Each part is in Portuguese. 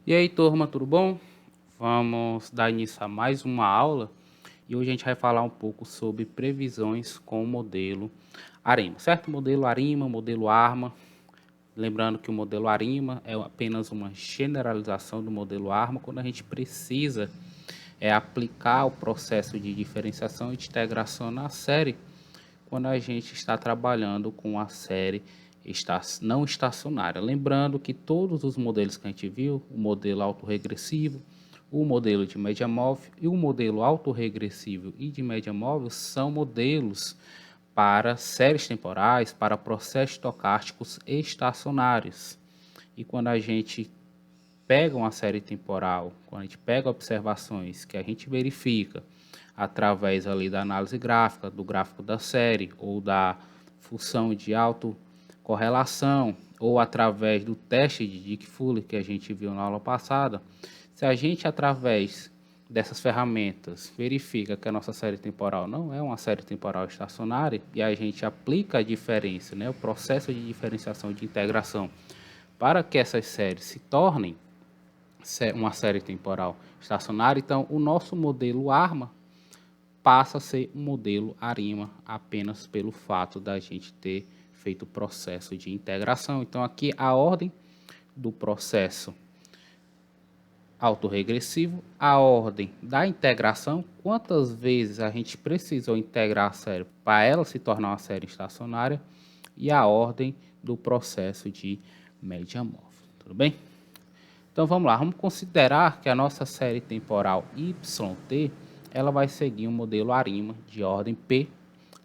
E aí, turma, tudo bom? Vamos dar início a mais uma aula e hoje a gente vai falar um pouco sobre previsões com o modelo ARIMA, certo? Modelo ARIMA, modelo ARMA. Lembrando que o modelo ARIMA é apenas uma generalização do modelo ARMA quando a gente precisa aplicar o processo de diferenciação e de integração na série quando a gente está trabalhando com a série não estacionária. Lembrando que todos os modelos que a gente viu, o modelo autorregressivo, o modelo de média móvel e o modelo autorregressivo e de média móvel são modelos para séries temporais, para processos estocásticos estacionários. E quando a gente pega uma série temporal, quando a gente pega observações que a gente verifica através ali da análise gráfica, do gráfico da série ou da função de autocorrelação ou através do teste de Dick-Fuller que a gente viu na aula passada, se a gente através dessas ferramentas verifica que a nossa série temporal não é uma série temporal estacionária e a gente aplica a diferença, né, o processo de diferenciação de integração para que essas séries se tornem uma série temporal estacionária, então o nosso modelo ARMA passa a ser um modelo ARIMA apenas pelo fato da gente ter feito o processo de integração. Então aqui a ordem do processo autorregressivo, a ordem da integração, quantas vezes a gente precisou integrar a série para ela se tornar uma série estacionária e a ordem do processo de média móvel, tudo bem? Então vamos lá, vamos considerar que a nossa série temporal YT ela vai seguir um modelo ARIMA de ordem P,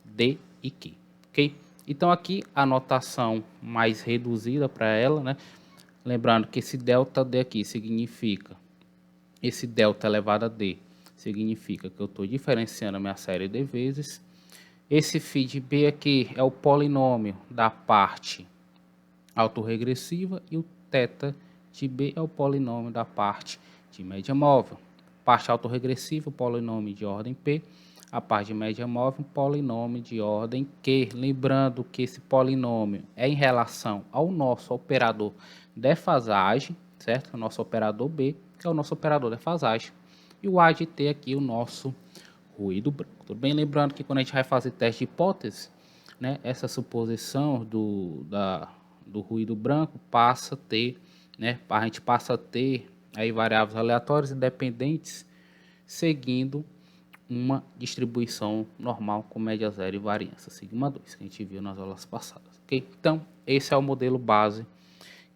D e Q, ok? Então aqui a notação mais reduzida para ela, né? Lembrando que esse ΔD aqui significa, esse delta elevado a D significa que eu estou diferenciando a minha série de vezes. Esse φ de B aqui é o polinômio da parte autorregressiva e o θ de B é o polinômio da parte de média móvel. Parte autorregressiva, polinômio de ordem P. A parte de média móvel, polinômio de ordem Q. Lembrando que esse polinômio é em relação ao nosso operador defasagem, certo? O nosso operador B, que é o nosso operador defasagem. E o A de T aqui, o nosso ruído branco. Tudo bem? Lembrando que quando a gente vai fazer teste de hipótese, né, essa suposição do ruído branco passa a ter, né, a gente passa a ter aí variáveis aleatórias independentes seguindo uma distribuição normal com média zero e variância sigma 2, que a gente viu nas aulas passadas, ok? Então, esse é o modelo base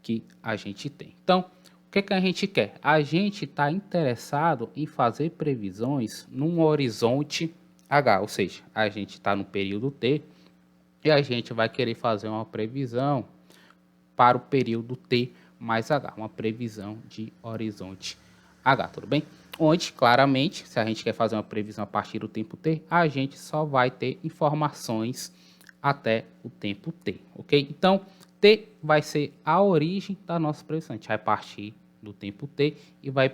que a gente tem. Então, o que a gente quer? A gente está interessado em fazer previsões num horizonte H, ou seja, a gente está no período T e a gente vai querer fazer uma previsão para o período T mais H, uma previsão de horizonte H, tudo bem? Onde, claramente, se a gente quer fazer uma previsão a partir do tempo T, a gente só vai ter informações até o tempo T, ok? Então, T vai ser a origem da nossa previsão. A gente vai partir do tempo T e vai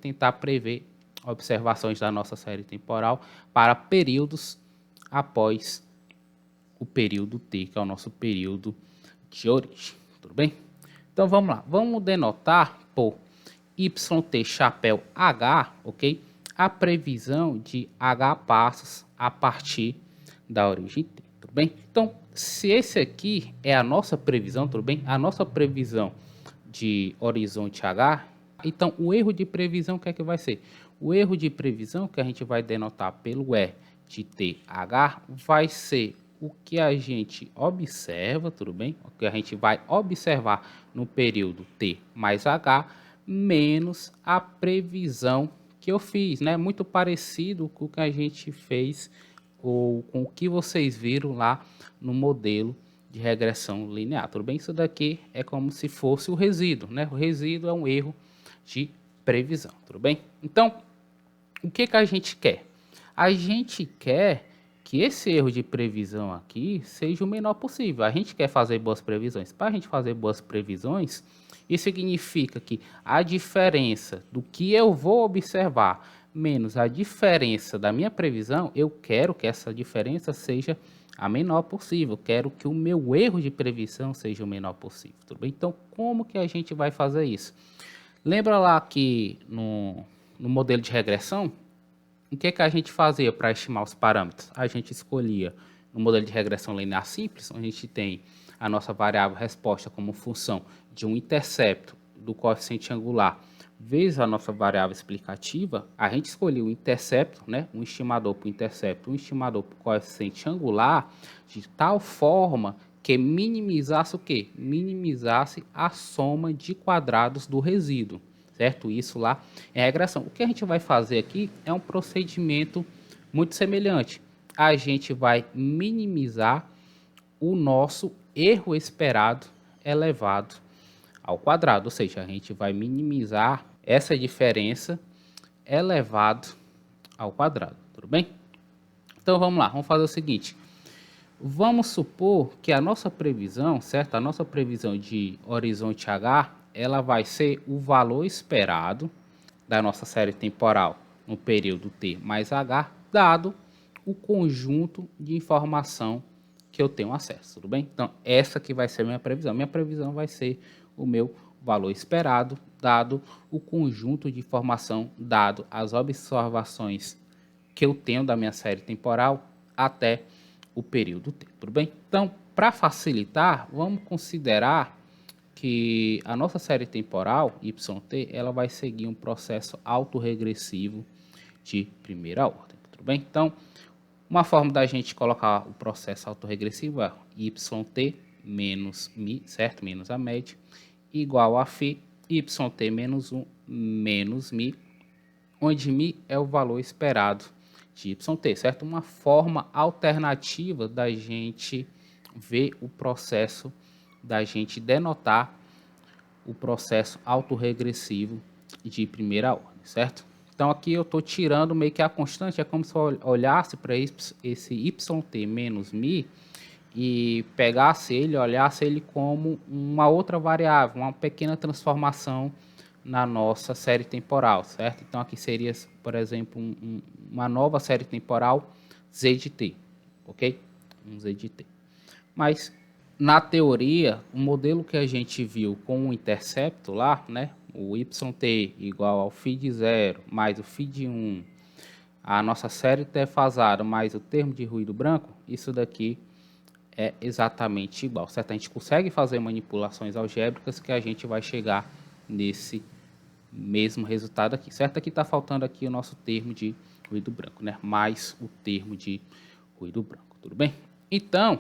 tentar prever observações da nossa série temporal para períodos após o período T, que é o nosso período de origem, tudo bem? Então vamos lá, vamos denotar por YT chapéu H, ok? A previsão de H passos a partir da origem T, tudo bem? Então, se esse aqui é a nossa previsão, tudo bem? A nossa previsão de horizonte H, então o erro de previsão, o que é que vai ser? O erro de previsão que a gente vai denotar pelo E de TH vai ser o que a gente observa, tudo bem? O que a gente vai observar no período T mais H, menos a previsão que eu fiz, né? Muito parecido com o que a gente fez ou com o que vocês viram lá no modelo de regressão linear, tudo bem? Isso daqui é como se fosse o resíduo, né? O resíduo é um erro de previsão, tudo bem? Então, o que a gente quer? A gente quer que esse erro de previsão aqui seja o menor possível. A gente quer fazer boas previsões. Para a gente fazer boas previsões, isso significa que a diferença do que eu vou observar menos a diferença da minha previsão, eu quero que essa diferença seja a menor possível. Eu quero que o meu erro de previsão seja o menor possível. Tudo bem? Então, como que a gente vai fazer isso? Lembra lá que no modelo de regressão, o que a gente fazia para estimar os parâmetros? A gente escolhia no modelo de regressão linear simples, onde a gente tem a nossa variável resposta como função de um intercepto do coeficiente angular vezes a nossa variável explicativa. A gente escolheu o intercepto, né, um estimador para o intercepto, um estimador para o coeficiente angular, de tal forma que minimizasse o quê? Minimizasse a soma de quadrados do resíduo, certo? Isso lá é regressão. O que a gente vai fazer aqui é um procedimento muito semelhante. A gente vai minimizar o nosso erro esperado elevado ao quadrado, ou seja, a gente vai minimizar essa diferença elevado ao quadrado, tudo bem? Então vamos lá, vamos fazer o seguinte. Vamos supor que a nossa previsão, certo? A nossa previsão de horizonte H, ela vai ser o valor esperado da nossa série temporal no período T mais H, dado o conjunto de informação que eu tenho acesso, tudo bem? Então, essa que vai ser a minha previsão. Minha previsão vai ser o meu valor esperado, dado o conjunto de informação, dado as observações que eu tenho da minha série temporal até o período T, tudo bem? Então, para facilitar, vamos considerar que a nossa série temporal, YT, ela vai seguir um processo autorregressivo de primeira ordem, tudo bem? Então, uma forma da gente colocar o processo autorregressivo é YT menos Mi, certo? Menos a média, igual a φ, YT menos 1 menos Mi, onde Mi é o valor esperado de YT, certo? Uma forma alternativa da gente ver o processo, da gente denotar o processo autorregressivo de primeira ordem, certo? Então aqui eu estou tirando meio que a constante, é como se eu olhasse para esse YT menos Mi e pegasse ele, olhasse ele como uma outra variável, uma pequena transformação na nossa série temporal, certo? Então aqui seria, por exemplo, uma nova série temporal Z de T, ok? Um Z de T. Mas na teoria, o modelo que a gente viu com o intercepto lá, né? O YT igual ao φ de 0 mais o φ de 1, a nossa série defasada mais o termo de ruído branco, isso daqui é exatamente igual, certo? A gente consegue fazer manipulações algébricas que a gente vai chegar nesse mesmo resultado aqui, certo? Aqui está faltando aqui o nosso termo de ruído branco, né? Mais o termo de ruído branco, tudo bem? Então,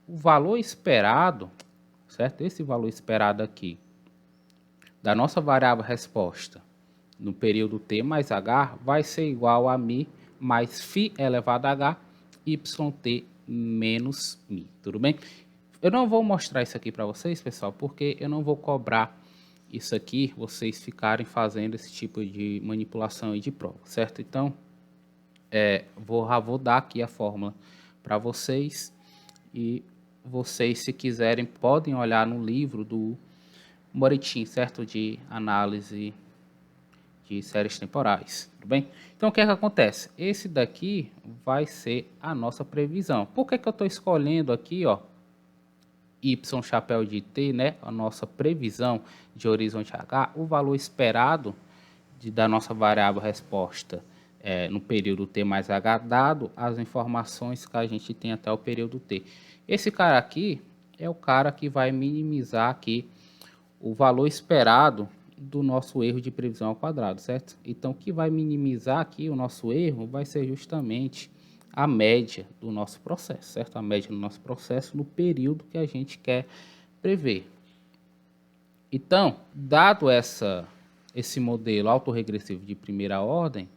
o valor esperado, certo? Esse valor esperado aqui da nossa variável resposta no período T mais H vai ser igual a Mi mais φ elevado a H YT menos Mi, tudo bem? Eu não vou mostrar isso aqui para vocês, pessoal, porque eu não vou cobrar isso aqui, vocês ficarem fazendo esse tipo de manipulação e de prova, certo? Então, vou dar aqui a fórmula para vocês e vocês, se quiserem, podem olhar no livro do Moretin, certo? De análise de séries temporais, tudo bem? Então, o que é que acontece? Esse daqui vai ser a nossa previsão. Por que eu estou escolhendo aqui, ó, Y chapéu de T, né? A nossa previsão de horizonte H, o valor esperado da nossa variável resposta no período T mais H, dado as informações que a gente tem até o período T. Esse cara aqui é o cara que vai minimizar aqui o valor esperado do nosso erro de previsão ao quadrado, certo? Então, o que vai minimizar aqui o nosso erro vai ser justamente a média do nosso processo, certo? A média do nosso processo no período que a gente quer prever. Então, dado esse modelo autorregressivo de primeira ordem,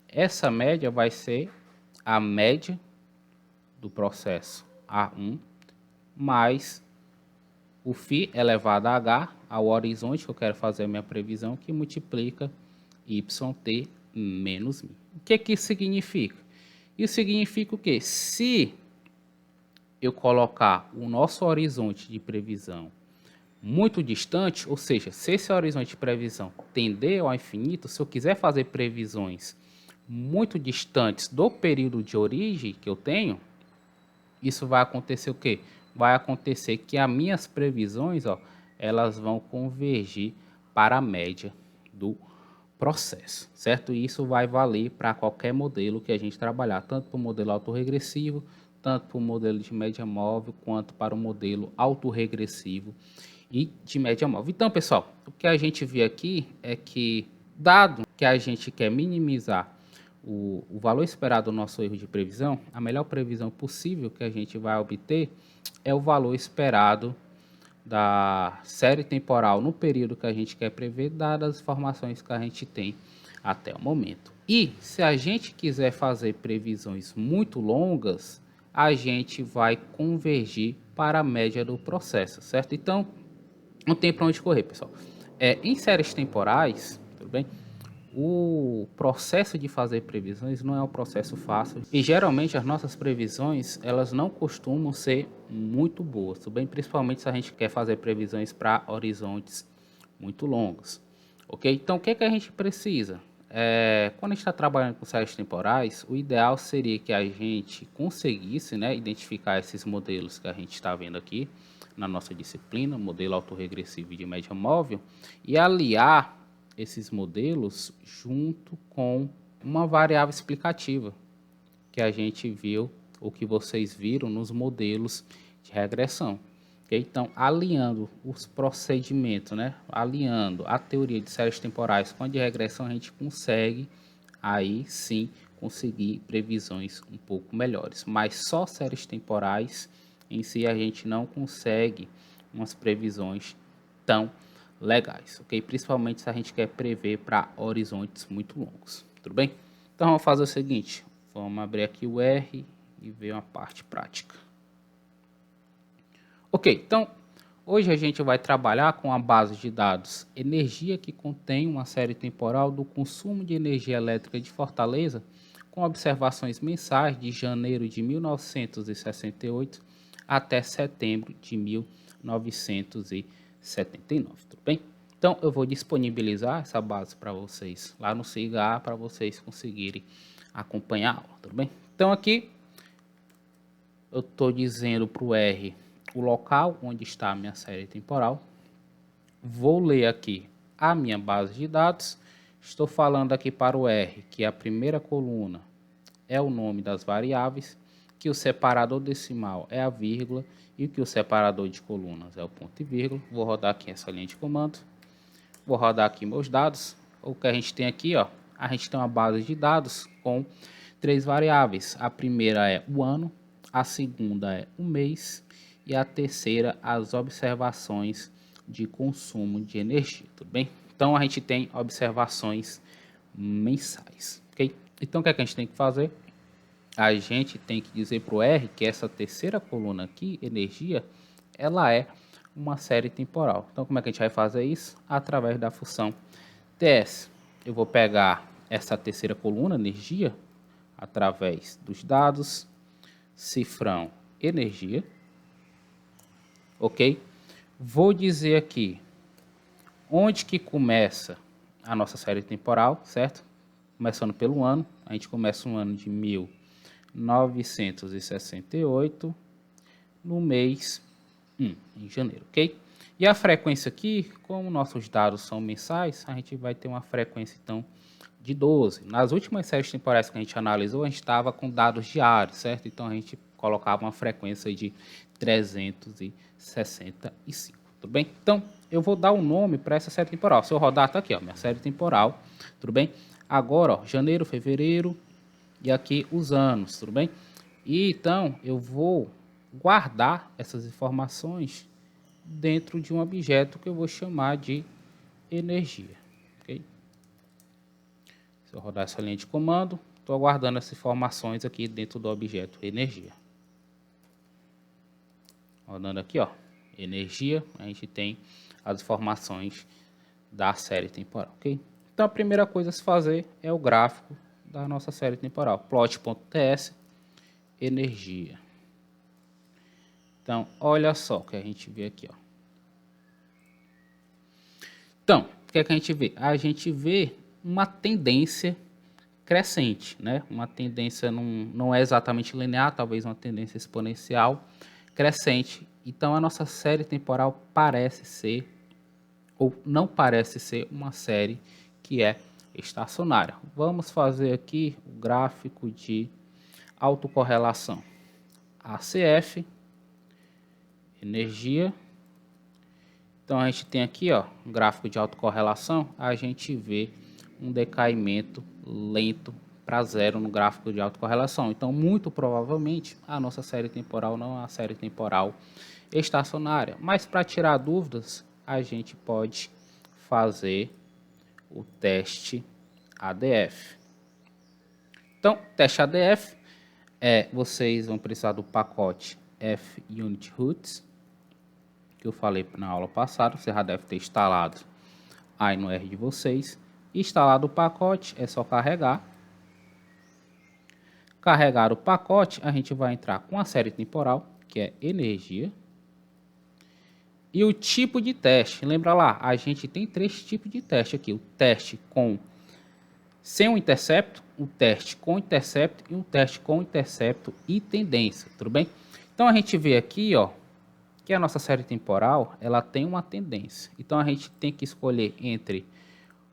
essa média vai ser a média do processo A1 mais o φ elevado a h, ao horizonte que eu quero fazer a minha previsão, que multiplica YT menos Mi. O que isso significa? Isso significa o quê? Se eu colocar o nosso horizonte de previsão muito distante, ou seja, se esse horizonte de previsão tender ao infinito, se eu quiser fazer previsões muito distantes do período de origem que eu tenho, isso vai acontecer o quê? Vai acontecer que as minhas previsões, ó, elas vão convergir para a média do processo, certo? E isso vai valer para qualquer modelo que a gente trabalhar, tanto para o modelo autorregressivo, tanto para o modelo de média móvel, quanto para o modelo autorregressivo e de média móvel. Então, pessoal, o que a gente vê aqui é que, dado que a gente quer minimizar o valor esperado do nosso erro de previsão, a melhor previsão possível que a gente vai obter é o valor esperado da série temporal no período que a gente quer prever, dadas as informações que a gente tem até o momento. E se a gente quiser fazer previsões muito longas, a gente vai convergir para a média do processo, certo? Então, não tem para onde correr, pessoal. Em séries temporais, tudo bem? O processo de fazer previsões não é um processo fácil e geralmente as nossas previsões elas não costumam ser muito boas, tudo bem? Principalmente se a gente quer fazer previsões para horizontes muito longos, ok? Então o que é que a gente precisa? Quando a gente está trabalhando com séries temporais, o ideal seria que a gente conseguisse, né, identificar esses modelos que a gente está vendo aqui na nossa disciplina, modelo autorregressivo de média móvel, e aliar esses modelos junto com uma variável explicativa que a gente viu, ou que vocês viram nos modelos de regressão. Okay? Então, alinhando os procedimentos, né? Alinhando a teoria de séries temporais com a de regressão, a gente consegue, aí sim, conseguir previsões um pouco melhores. Mas só séries temporais em si a gente não consegue umas previsões tão legais, ok? Principalmente se a gente quer prever para horizontes muito longos, tudo bem? Então vamos fazer o seguinte, vamos abrir aqui o R e ver uma parte prática. Ok, então hoje a gente vai trabalhar com a base de dados energia que contém uma série temporal do consumo de energia elétrica de Fortaleza, com observações mensais de janeiro de 1968 até setembro de 1979, tudo bem? Então eu vou disponibilizar essa base para vocês lá no SIGA para vocês conseguirem acompanhar a aula, tudo bem? Então aqui eu estou dizendo para o R o local onde está a minha série temporal. Vou ler aqui a minha base de dados. Estou falando aqui para o R que a primeira coluna é o nome das variáveis, que o separador decimal é a vírgula e que o separador de colunas é o ponto e vírgula. Vou rodar aqui essa linha de comando. Vou rodar aqui meus dados. O que a gente tem aqui, ó, a gente tem uma base de dados com 3 variáveis. A primeira é o ano, a segunda é o mês e a terceira as observações de consumo de energia, tudo bem? Então a gente tem observações mensais, ok? Então o que é que a gente tem que fazer? A gente tem que dizer para o R que essa terceira coluna aqui, energia, ela é uma série temporal. Então como é que a gente vai fazer isso? Através da função TS. Eu vou pegar essa terceira coluna, energia, através dos dados, cifrão energia, ok? Vou dizer aqui onde que começa a nossa série temporal, certo? Começando pelo ano, a gente começa um ano de 1968 no mês 1, em janeiro, ok? E a frequência aqui, como nossos dados são mensais, a gente vai ter uma frequência então de 12. Nas últimas séries temporais que a gente analisou, a gente estava com dados diários, certo? Então a gente colocava uma frequência de 365, tudo bem? Então eu vou dar um nome para essa série temporal. Se eu rodar, tá aqui, ó, minha série temporal, tudo bem? Agora, ó, janeiro, fevereiro e aqui os anos, tudo bem? E então eu vou guardar essas informações dentro de um objeto que eu vou chamar de energia, ok? Se eu rodar essa linha de comando, estou aguardando essas informações aqui dentro do objeto energia. Rodando aqui, ó, energia, a gente tem as informações da série temporal, ok? Então a primeira coisa a se fazer é o gráfico da nossa série temporal, plot.ts, energia. Então, olha só o que a gente vê aqui, ó. Então, o que é que a gente vê? A gente vê uma tendência crescente, né? Uma tendência não é exatamente linear, talvez uma tendência exponencial crescente. Então, a nossa série temporal parece ser, ou não parece ser, uma série que é estacionária. Vamos fazer aqui o gráfico de autocorrelação. ACF, energia. Então a gente tem aqui, ó, um gráfico de autocorrelação, a gente vê um decaimento lento para zero no gráfico de autocorrelação. Então, muito provavelmente, a nossa série temporal não é uma série temporal estacionária. Mas para tirar dúvidas, a gente pode fazer o teste ADF. Então, teste ADF, vocês vão precisar do pacote F-Unit-Roots, que eu falei na aula passada, você já deve ter instalado aí no R de vocês. Instalado o pacote, é só carregar. Carregar o pacote, a gente vai entrar com a série temporal, que é energia. E o tipo de teste, lembra lá, a gente tem 3 tipos de teste aqui. O teste sem o intercepto, o teste com intercepto e o teste com intercepto e tendência, tudo bem? Então a gente vê aqui, ó, que a nossa série temporal, ela tem uma tendência. Então a gente tem que escolher entre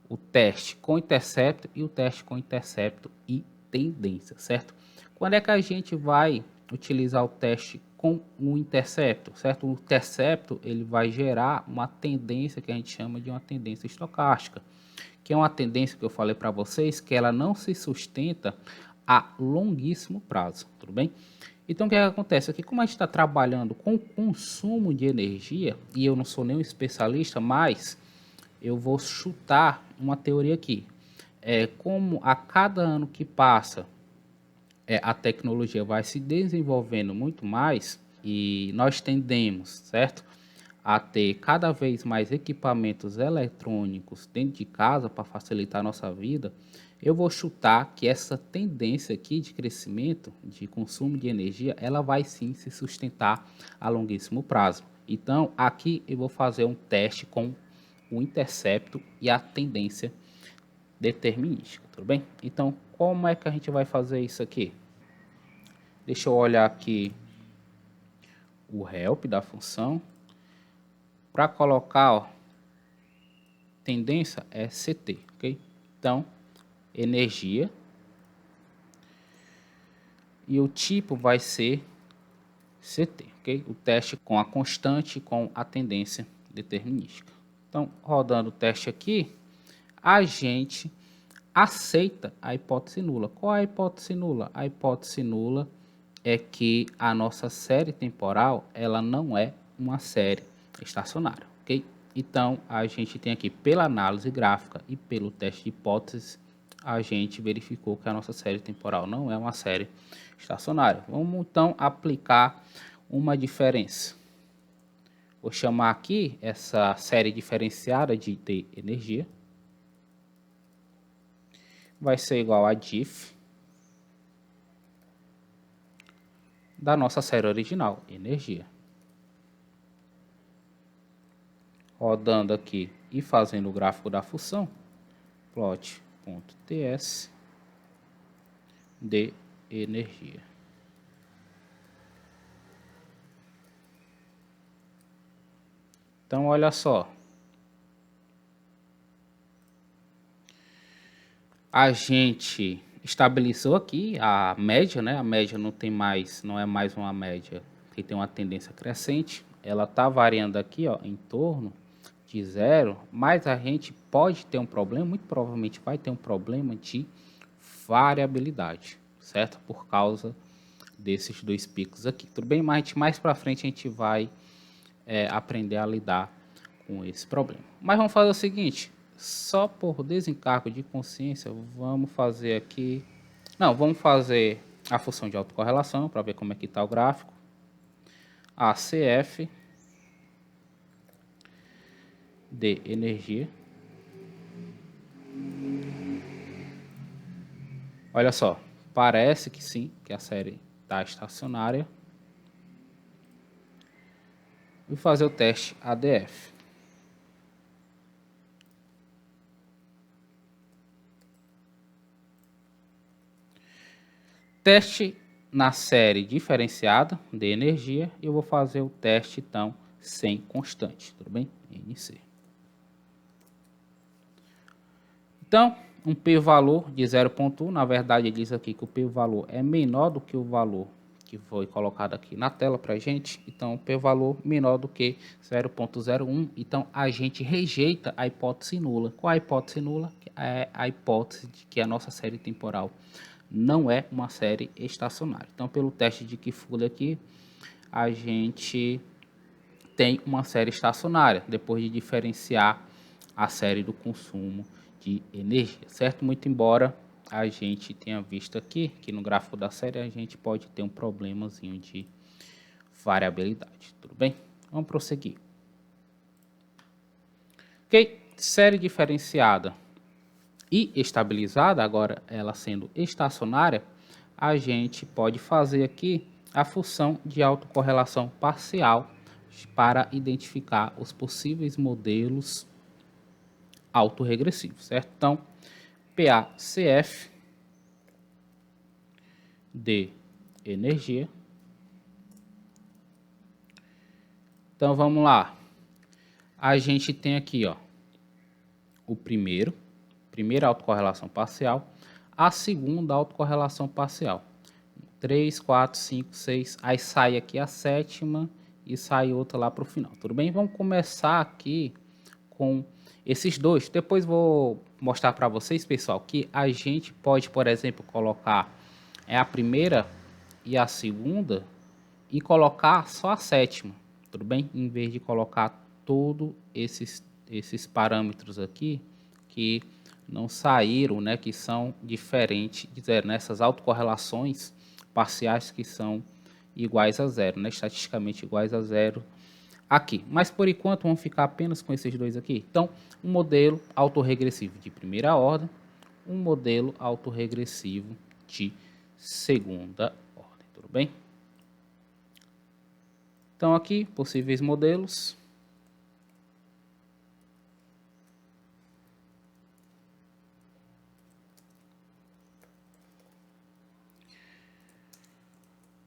o teste com intercepto e o teste com intercepto e tendência, certo? Quando é que a gente vai utilizar o teste com o intercepto, certo? O intercepto, ele vai gerar uma tendência que a gente chama de uma tendência estocástica, que é uma tendência que eu falei para vocês que ela não se sustenta a longuíssimo prazo, tudo bem? Então, o que acontece aqui? Como a gente está trabalhando com consumo de energia, e eu não sou nenhum especialista, mas eu vou chutar uma teoria aqui. Como a cada ano que passa, a tecnologia vai se desenvolvendo muito mais e nós tendemos, certo, a ter cada vez mais equipamentos eletrônicos dentro de casa para facilitar a nossa vida, eu vou chutar que essa tendência aqui de crescimento, de consumo de energia, ela vai sim se sustentar a longuíssimo prazo. Então, aqui eu vou fazer um teste com o intercepto e a tendência determinística, tudo bem? Então, como é que a gente vai fazer isso aqui? Deixa eu olhar aqui o help da função. Para colocar, ó, tendência é CT, ok? Então, energia. E o tipo vai ser CT, ok? O teste com a constante com a tendência determinística. Então, rodando o teste aqui, a gente aceita a hipótese nula. Qual é a hipótese nula? A hipótese nula é que a nossa série temporal, ela não é uma série estacionária, ok? Então, a gente tem aqui, pela análise gráfica e pelo teste de hipótese, a gente verificou que a nossa série temporal não é uma série estacionária. Vamos, então, aplicar uma diferença. Vou chamar aqui essa série diferenciada de energia. Vai ser igual a diff da nossa série original, energia. Rodando aqui e fazendo o gráfico da função, plot.ts de energia. Então, olha só. A gente estabilizou aqui a média, né? A média não é mais uma média que tem uma tendência crescente. Ela está variando aqui, ó, em torno de 0, mas a gente pode ter um problema, muito provavelmente vai ter um problema de variabilidade, certo? Por causa desses 2 picos aqui. Tudo bem? Mas mais para frente a gente vai aprender a lidar com esse problema. Mas vamos fazer o seguinte, só por desencargo de consciência, vamos fazer aqui... Não, vamos fazer a função de autocorrelação para ver como é que está o gráfico. ACF de energia. Olha só, parece que sim, que a série está estacionária. Vou fazer o teste ADF. Teste na série diferenciada de energia, eu vou fazer o teste então sem constante, tudo bem? NC. Então, um p-valor de 0,1, na verdade ele diz aqui que o p-valor é menor do que o valor que foi colocado aqui na tela para a gente, então o p-valor menor do que 0,01, então a gente rejeita a hipótese nula. Qual é a hipótese nula? É a hipótese de que a nossa série temporal não é uma série estacionária. Então, pelo teste de Kifule aqui, a gente tem uma série estacionária, depois de diferenciar a série do consumo de energia, certo? Muito embora a gente tenha visto aqui, que no gráfico da série a gente pode ter um problemazinho de variabilidade, tudo bem? Vamos prosseguir. Ok, série diferenciada e estabilizada, agora ela sendo estacionária, a gente pode fazer aqui a função de autocorrelação parcial para identificar os possíveis modelos autorregressivos, certo? Então, PACF de energia. Então, vamos lá. A gente tem aqui, ó, o primeira autocorrelação parcial, a segunda autocorrelação parcial. 3, 4, 5, 6, aí sai aqui a sétima e sai outra lá para o final, tudo bem? Vamos começar aqui com esses dois. Depois vou mostrar para vocês, pessoal, que a gente pode, por exemplo, colocar a primeira e a segunda e colocar só a sétima, tudo bem? Em vez de colocar todos esses parâmetros aqui que não saíram, né, que são diferentes de zero, nessas autocorrelações parciais que são iguais a zero, né, estatisticamente iguais a zero aqui. Mas por enquanto vamos ficar apenas com esses dois aqui. Então, um modelo autorregressivo de primeira ordem, um modelo autorregressivo de segunda ordem, tudo bem? Então aqui, possíveis modelos.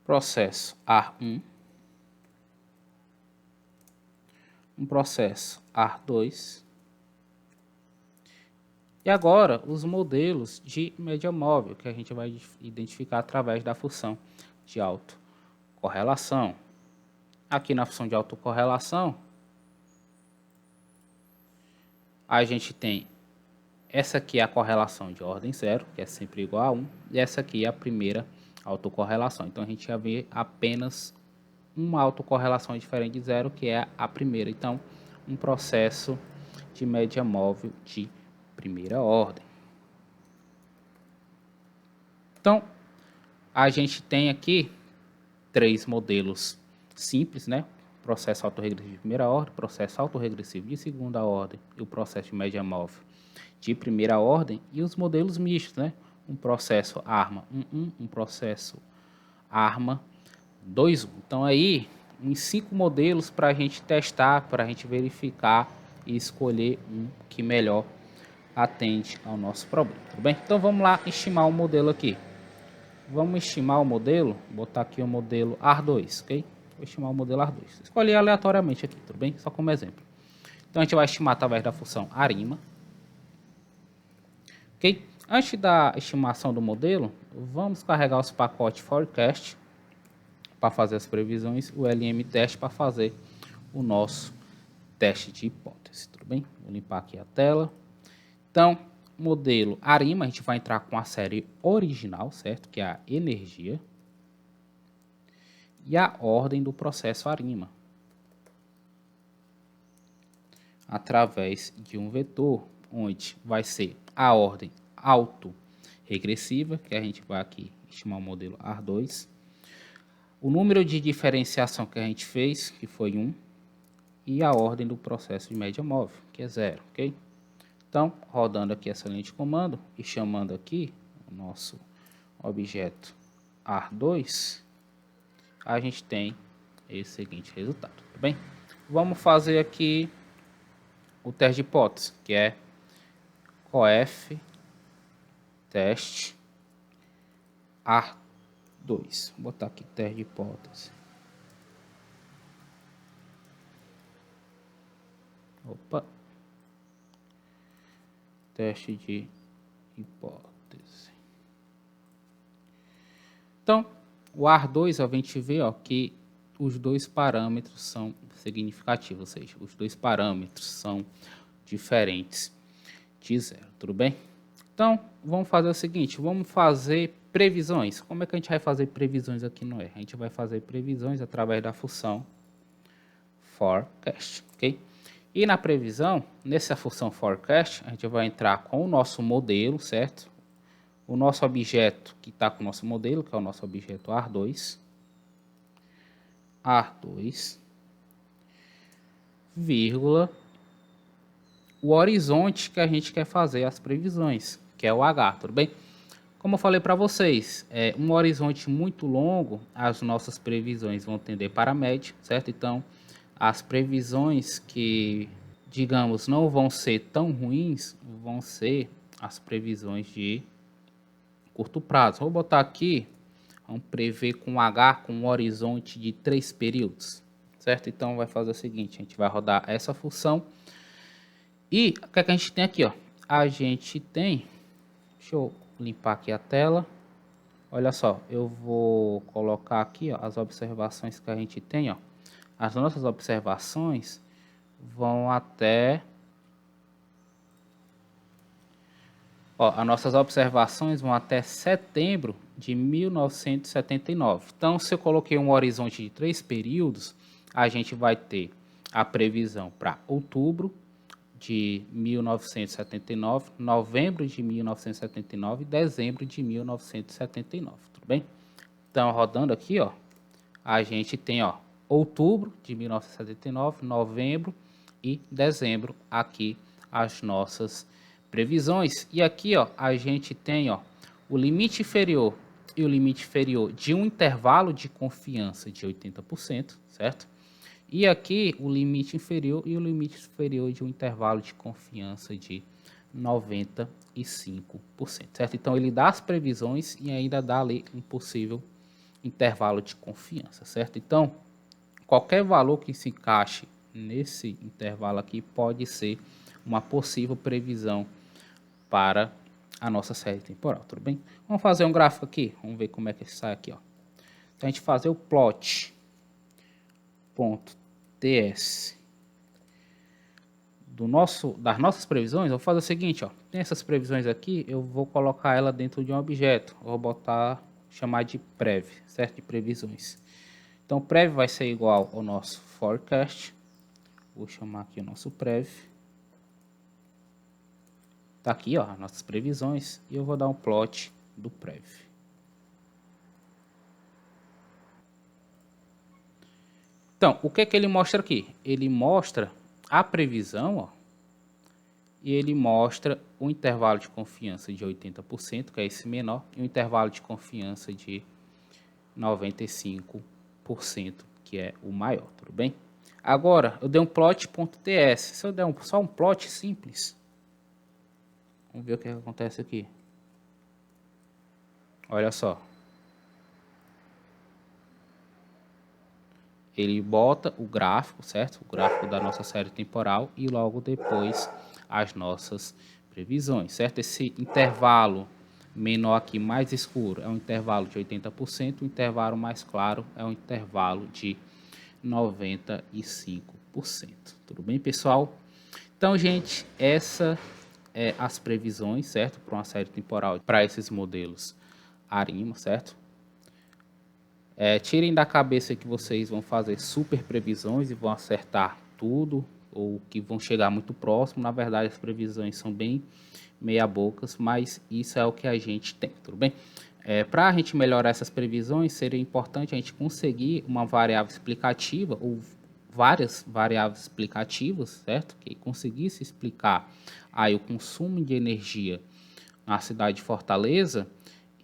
Processo AR1, um processo AR2, e agora os modelos de média móvel, que a gente vai identificar através da função de autocorrelação. Aqui na função de autocorrelação, a gente tem essa aqui é a correlação de ordem zero, que é sempre igual a 1, e essa aqui é a primeira autocorrelação. Então a gente já vê apenas uma autocorrelação diferente de zero, que é a primeira. Então, um processo de média móvel de primeira ordem. Então, a gente tem aqui três modelos simples, né? Processo autorregressivo de primeira ordem, processo autorregressivo de segunda ordem e o processo de média móvel de primeira ordem, e os modelos mistos, né? Um processo ARMA 1.1, um processo ARMA 2.1. Então aí, uns 5 modelos para a gente testar, para a gente verificar e escolher um que melhor atende ao nosso problema, tudo bem? Então vamos lá estimar o modelo aqui. Vamos estimar o modelo, vou botar aqui o modelo AR2, ok? Vou estimar o modelo AR2. Escolhi aleatoriamente aqui, tudo bem? Só como exemplo. Então a gente vai estimar através da função ARIMA. Ok? Antes da estimação do modelo, vamos carregar os pacotes forecast para fazer as previsões, o LM teste para fazer o nosso teste de hipótese, tudo bem? Vou limpar aqui a tela. Então, modelo ARIMA, a gente vai entrar com a série original, certo? Que é a energia. E a ordem do processo ARIMA. Através de um vetor, onde vai ser a ordem autorregressiva, que a gente vai aqui estimar o modelo AR2. O número de diferenciação que a gente fez, que foi 1, e a ordem do processo de média móvel, que é 0, ok? Então, rodando aqui essa linha de comando e chamando aqui o nosso objeto AR2, a gente tem esse seguinte resultado, tá bem? Vamos fazer aqui o teste de hipótese, que é coef teste AR2. Vou botar aqui teste de hipótese. Opa. teste de hipótese. Então, o AR2, a gente vê ó, que os dois parâmetros são significativos, ou seja, os dois parâmetros são diferentes de zero, tudo bem? Então, vamos fazer o seguinte, vamos fazer previsões. Como é que a gente vai fazer previsões aqui no R? A gente vai fazer previsões através da função forecast, ok? E na previsão, nessa função forecast, a gente vai entrar com o nosso modelo, certo? O nosso objeto que está com o nosso modelo, que é o nosso objeto AR2, vírgula, o horizonte que a gente quer fazer as previsões, que é o H, tudo bem? Como eu falei para vocês, um horizonte muito longo, as nossas previsões vão tender para a média, certo? Então, as previsões que, digamos, não vão ser tão ruins, vão ser as previsões de curto prazo. Vou botar aqui, vamos prever com H com um horizonte de 3 períodos, certo? Então, vai fazer o seguinte, a gente vai rodar essa função. E o que é que a gente tem aqui, ó? A gente tem, deixa eu limpar aqui a tela. Olha só, eu vou colocar aqui ó, as observações que a gente tem, ó. As nossas observações vão até... Ó, as nossas observações vão até setembro de 1979. Então, se eu coloquei um horizonte de 3 períodos, a gente vai ter a previsão para outubro de 1979, novembro de 1979 e dezembro de 1979, tudo bem? Então, rodando aqui, ó, a gente tem, ó, outubro de 1979, novembro e dezembro aqui as nossas previsões. E aqui, ó, a gente tem, ó, o limite inferior e o limite inferior de um intervalo de confiança de 80%, certo? E aqui o limite inferior e o limite superior de um intervalo de confiança de 95%, certo? Então ele dá as previsões e ainda dá ali um possível intervalo de confiança, certo? Então qualquer valor que se encaixe nesse intervalo aqui pode ser uma possível previsão para a nossa série temporal, tudo bem? Vamos fazer um gráfico aqui, vamos ver como é que sai aqui, ó. Então a gente fazer o plot ponto TS das nossas previsões, eu vou fazer o seguinte, ó, tem essas previsões aqui, eu vou colocar ela dentro de um objeto, eu vou botar, chamar de prev, certo? De previsões. Então, prev vai ser igual ao nosso forecast, vou chamar aqui o nosso prev, tá aqui, ó, as nossas previsões, e eu vou dar um plot do prev. Então, o que é que ele mostra aqui? Ele mostra a previsão, ó, e ele mostra o intervalo de confiança de 80%, que é esse menor, e o intervalo de confiança de 95%, que é o maior, tudo bem? Agora, eu dei um plot.ts. Se eu der só um plot simples, vamos ver o que acontece aqui. Olha só. Ele bota o gráfico, certo? O gráfico da nossa série temporal e logo depois as nossas previsões, certo? Esse intervalo menor aqui, mais escuro, é um intervalo de 80%, o intervalo mais claro é um intervalo de 95%. Tudo bem, pessoal? Então, gente, essa é as previsões, certo? Para uma série temporal, para esses modelos ARIMA, certo? Tirem da cabeça que vocês vão fazer super previsões e vão acertar tudo, ou que vão chegar muito próximo. Na verdade, as previsões são bem meia-bocas, mas isso é o que a gente tem, tudo bem? Para a gente melhorar essas previsões, seria importante a gente conseguir uma variável explicativa, ou várias variáveis explicativas, certo? Que conseguisse explicar aí o consumo de energia na cidade de Fortaleza,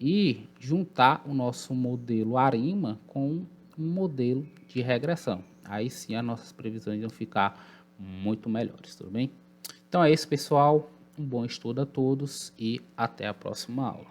e juntar o nosso modelo ARIMA com um modelo de regressão. Aí sim as nossas previsões vão ficar muito melhores, tudo bem? Então é isso, pessoal. Um bom estudo a todos e até a próxima aula.